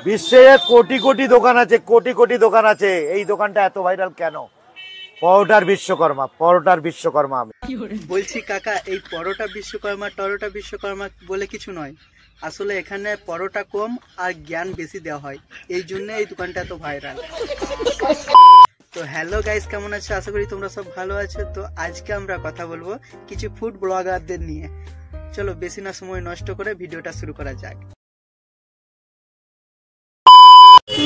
বিশ্বে কোটি কোটি দোকান আছে, কোটি কোটি দোকান আছে, এই দোকানটা এত ভাইরাল কেন? পরোটার বিশ্বকর্মা আমি বলছি কাকা, এই পরোটা বিশ্বকর্মা টরোটা বিশ্বকর্মা বলে কিছু নয়, আসলে এখানে পরোটা কম আর জ্ঞান বেশি দেওয়া হয়, এই জন্য এই দোকানটা এত ভাইরাল। তো হ্যালো গাইস, কেমন আছো? আশা করি তোমরা সব ভালো আছো। তো আজকে আমরা কথা বলবো কিছু ফুড ব্লগারদের নিয়ে। চলো বেশি না সময় নষ্ট করে ভিডিওটা শুরু করা যাক।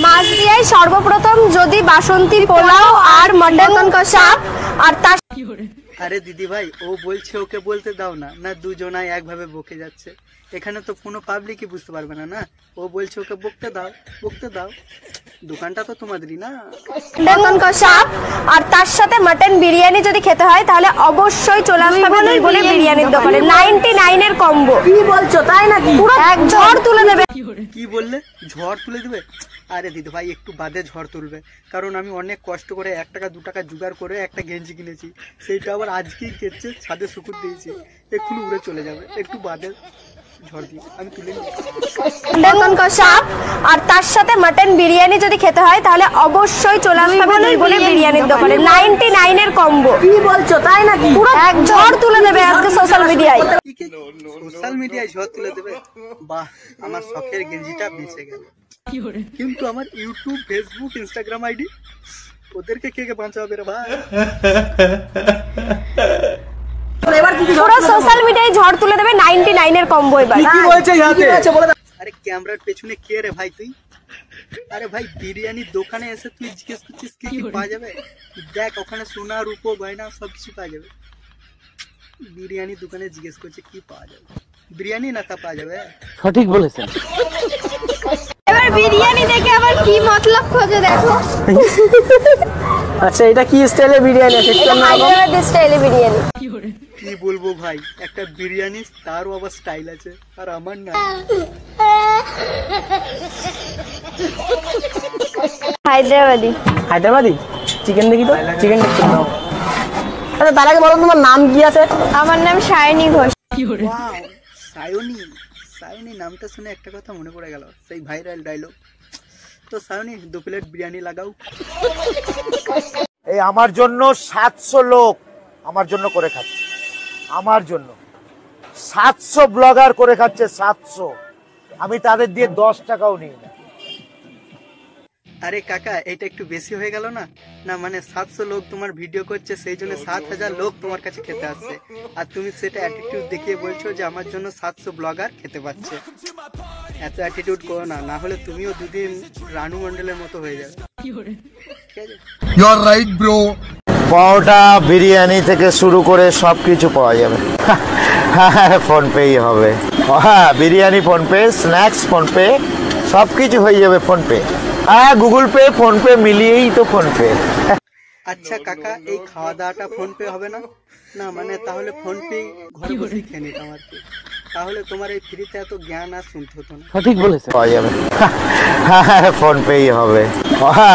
মাছদিয়ায় সর্বপ্রথম যদি বাসন্তী পোলাও আর মটন কষা আর তার আরে দিদি ভাই, ও বলছে ওকে বলতে দাও না, না দুজনাই একভাবে বকে যাচ্ছে। এখানে তো কোনো পাবলিকই বুঝতে পারবে না। না ও বলছে ওকে বকতে দাও, দোকানটা তো তোমাদেরই না। মটন কষা আর তার সাথে মটন বিরিয়ানি যদি খেতে হয় তাহলে অবশ্যই চলে আসতে হবে বলে বিরিয়ানির দোকানে 99 এর কম্বো। কি বলছো, তাই নাকি? পুরো এক ঝড় তুলে দেবে। কি বললে? ঝড় তুলে দেবে? আরে দিদি ভাই, একটু বাদে ঝড় তুলবে, কারণ আমি অনেক কষ্ট করে 1 টাকা 2 টাকা জোগাড় করে একটা গেঞ্জি কিনেছি, সেইটা আবার আজকেই কেচে ছাদে শুকুর দিয়েছি, এক্ষুনি উড়ে চলে যাবে। একটু বাদে ঝড় দিয়ে আমি তুলে নিই। মটন কষা আর তার সাথে মটন বিরিয়ানি যদি খেতে হয় তাহলে অবশ্যই চলে আসতে হবে বলে বিরিয়ানির দোকানে 99 এর কম্বো। কি বলছো, তাই নাকি? পুরো এক ঝড় তুলে দেবে আজকে সোশ্যাল মিডিয়ায়। সোশ্যাল মিডিয়ায় ঝড় তুলে দেবে? বাহ, আমার শখের গেঞ্জিটা বেঁচে গেল। কিন্তু আমার ইউটিউব, ফেসবুক, ইনস্টাগ্রাম আইডি, ওদেরকে কে বাঁচাবে রে ভাই? পুরো সোশ্যাল মিডিয়ায় ঝড় তুলে দেবে 99 এর কম্বো। এবার কি বলছে ইয়াতে? আরে ক্যামেরার পেছনে কে রে ভাই তুই? আরে ভাই, বিরিয়ানির দোকানে এসে তুই জিজ্ঞেস করছিস কি কি পাওয়া যাবে? দেখ ওখানে সোনা রূপো গয়না সবকিছু পাওয়া যাবে। বিরিয়ানির দোকানে জিজ্ঞেস করছে কি পাওয়া যাবে, বিরিয়ানি না তা পাওয়া যাবে? সঠিক বলেছেন। এবার বিরিয়ানি দেখে আবার কি মতলব খোঁজে দেখো। আচ্ছা, এটা কি স্টাইলে বিরিয়ানি? এটা হায়দ্রাবাদি স্টাইলে বিরিয়ানি। কি বলবো ভাই, একটা বিরিয়ানি তারও আবার স্টাইল আছে, আর আমার না। হায়দ্রাবাদি চিকেন দেখি তো, চিকেন দেখতে দাও। আচ্ছা, তার আগে বলো তোমার নাম কি আছে? আমার নাম সায়নী ঘোষ। ওয়াও, সায়নী নামটা শুনে একটা কথা মনে পড়ে গেল, সেই ভাইরাল ডায়লগ। তো সায়নী, 2 প্লেট বিরিয়ানি লাগাও। এই আমার জন্য 700 লোক আমার জন্য করে খাচ্ছে, আমার জন্য 700 ব্লগার করে খাচ্ছে, 700। আমি তাদের দিয়ে 10 টাকাও নিই না। আরে কাকা, এটা একটু বেশি হয়ে গেল না? না মানে 700 লোক তোমার ভিডিও করছে, সেই জন্য 7000 লোক তোমার কাছে খেতে আসছে, আর তুমি সেটা অ্যাটিটিউড দেখিয়ে বলছো যে আমার জন্য 700 ব্লগার খেতে পাচ্ছে। এত অ্যাটিটিউড করো না, না হলে তুমিও দুদিন রানু মন্ডলের মতো হয়ে যাবে। ঠিক আছে? You are right bro. Paratha biryani থেকে শুরু করে সবকিছু পাওয়া যাবে। ফোন পেই হবে। হ্যাঁ, biryani phone pay, snacks phone pay, সবকিছু হয়ে যাবে ফোন পে। হ্যাঁ, গুগল পে ফোন পে মিলিয়েই তো ফোন পে। আচ্ছা কাকা, এই খাওয়া দাওয়াটা ফোন পে হবে না? না মানে তাহলে ফোন পে ঘরে বসেই খেয়ে নিতাম আর কি, তাহলে তোমার এই ফ্রিতে এত জ্ঞান আর শুনতে হতো না। সঠিক বলেছে। পাওয়া যাবে। হ্যাঁ, ফোন পেই হবে। হ্যাঁ।